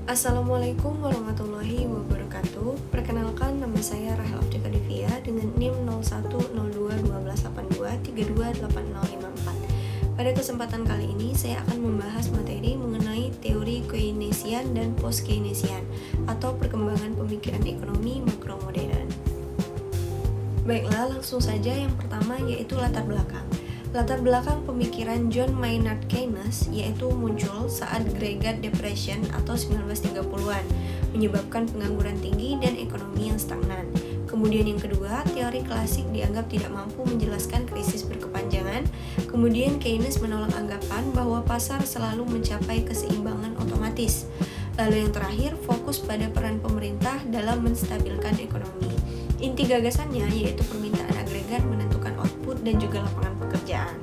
Assalamualaikum warahmatullahi wabarakatuh. Perkenalkan, nama saya Rahel Afdika Divia dengan NIM 01021282328054. Pada kesempatan kali ini saya akan membahas materi mengenai teori Keynesian dan post-Keynesian atau perkembangan pemikiran ekonomi makro modern. Baiklah, langsung saja yang pertama yaitu latar belakang. Latar belakang pemikiran John Maynard Keynes yaitu muncul saat Great Depression atau 1930-an, menyebabkan pengangguran tinggi dan ekonomi yang stagnan. Kemudian yang kedua, teori klasik dianggap tidak mampu menjelaskan krisis berkepanjangan. Kemudian Keynes menolak anggapan bahwa pasar selalu mencapai keseimbangan otomatis. Lalu yang terakhir, fokus pada peran pemerintah dalam menstabilkan ekonomi. Inti gagasannya yaitu permintaan agregat menentukan output dan juga lapangan pekerjaan.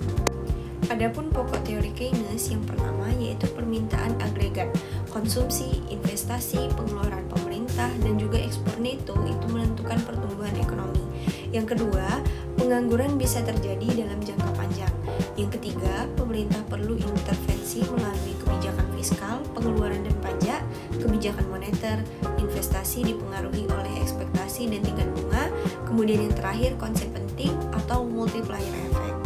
Adapun pokok teori Keynes yang pertama yaitu permintaan agregat, konsumsi, investasi, pengeluaran pemerintah, dan juga ekspor neto itu menentukan pertumbuhan ekonomi. Yang kedua, pengangguran bisa terjadi dalam jangka panjang. Yang ketiga, pemerintah perlu intervensi melalui kebijakan fiskal, pengeluaran dan pajak, kebijakan moneter, investasi dipengaruhi oleh ekspektasi dan tingkat bunga. Kemudian yang terakhir, konsep penting atau multiplier effect.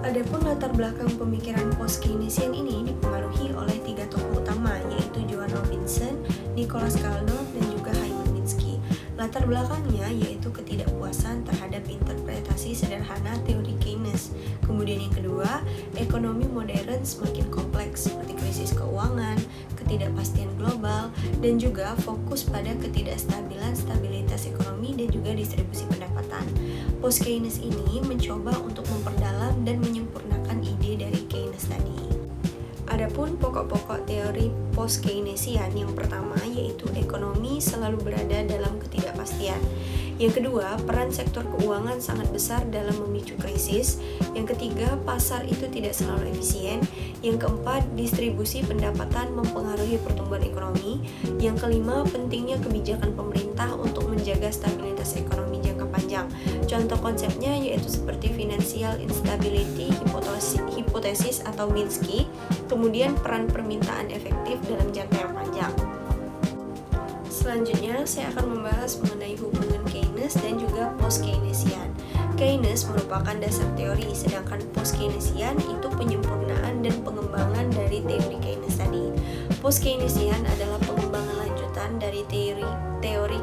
Adapun latar belakang pemikiran post-Keynesian ini dipengaruhi oleh tiga tokoh utama yaitu Joan Robinson, Nicholas Kaldor, dan juga Hyman Minsky. Latar belakangnya yaitu ketidakpuasan terhadap interpretasi sederhana teori Keynes. Kemudian yang kedua, ekonomi modern semakin kompleks seperti krisis keuangan, ketidakpastian global, dan juga fokus pada ketidakstabilan stabilitas ekonomi dan juga distribusi pendapatan. Post-Keynes ini mencoba untuk memperdalam dan menyempurnakan ide dari Keynes tadi. Adapun pokok-pokok teori post-Keynesian yang pertama yaitu ekonomi selalu berada dalam ketidakpastian. Yang kedua, peran sektor keuangan sangat besar dalam memicu krisis. Yang ketiga, pasar itu tidak selalu efisien. Yang keempat, distribusi pendapatan mempengaruhi pertumbuhan ekonomi. Yang kelima, pentingnya kebijakan pemerintah untuk menjaga stabilitas ekonomi jangka panjang. Contoh konsepnya yaitu seperti financial instability hypothesis atau Minsky. Kemudian peran permintaan efektif dalam jangka yang panjang. Selanjutnya, saya akan membahas mengenai hubungan Keynes dan juga post-Keynesian. Keynes merupakan dasar teori, sedangkan post-Keynesian itu penyempurnaan dan pengembangan dari teori Keynes tadi. Post-Keynesian adalah pengembangan lanjutan dari teori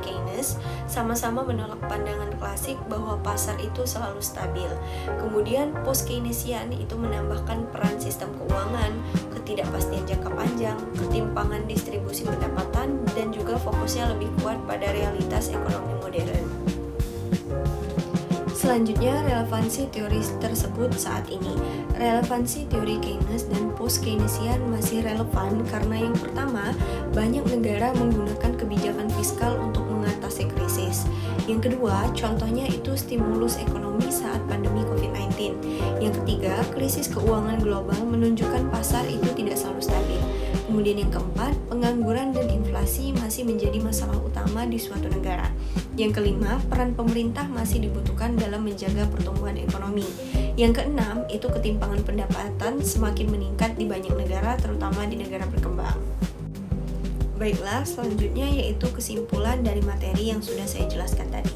Keynes, sama-sama menolak pandangan klasik bahwa pasar itu selalu stabil. Kemudian post-Keynesian itu menambahkan peran sistem keuangan, ketidakpastian jangka panjang, ketimpangan distribusi pendapatan, dan juga fokusnya lebih kuat pada realitas ekonomi modern. Selanjutnya, relevansi teori tersebut saat ini. Relevansi teori Keynes dan post-Keynesian masih relevan karena yang pertama, banyak negara menggunakan kebijakan fiskal untuk mengatasi krisis. Yang kedua, contohnya itu stimulus ekonomi saat pandemi COVID-19. Yang ketiga, krisis keuangan global menunjukkan pasar itu tidak selalu stabil. Kemudian yang keempat, pengangguran dan inflasi masih menjadi masalah utama di suatu negara. Yang kelima, peran pemerintah masih dibutuhkan dalam menjaga pertumbuhan ekonomi. Yang keenam, itu ketimpangan pendapatan semakin meningkat di banyak negara, terutama di negara berkembang. Baiklah, selanjutnya yaitu kesimpulan dari materi yang sudah saya jelaskan tadi.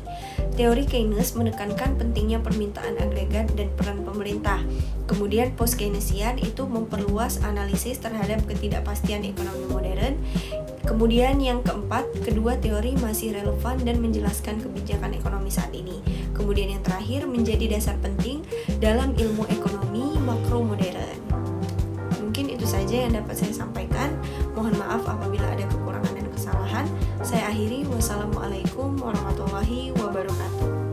Teori Keynes menekankan pentingnya permintaan agregat dan peran pemerintah. Kemudian post-Keynesian itu memperluas analisis terhadap ketidakpastian ekonomi modern. Kemudian yang keempat, kedua teori masih relevan dan menjelaskan kebijakan ekonomi saat ini. Kemudian yang terakhir menjadi dasar penting dalam ilmu ekonomi makro modern. Mungkin itu saja yang dapat saya sampaikan. Mohon maaf apabila ada kekurangan dan kesalahan. Saya akhiri. Wassalamualaikum warahmatullahi wabarakatuh.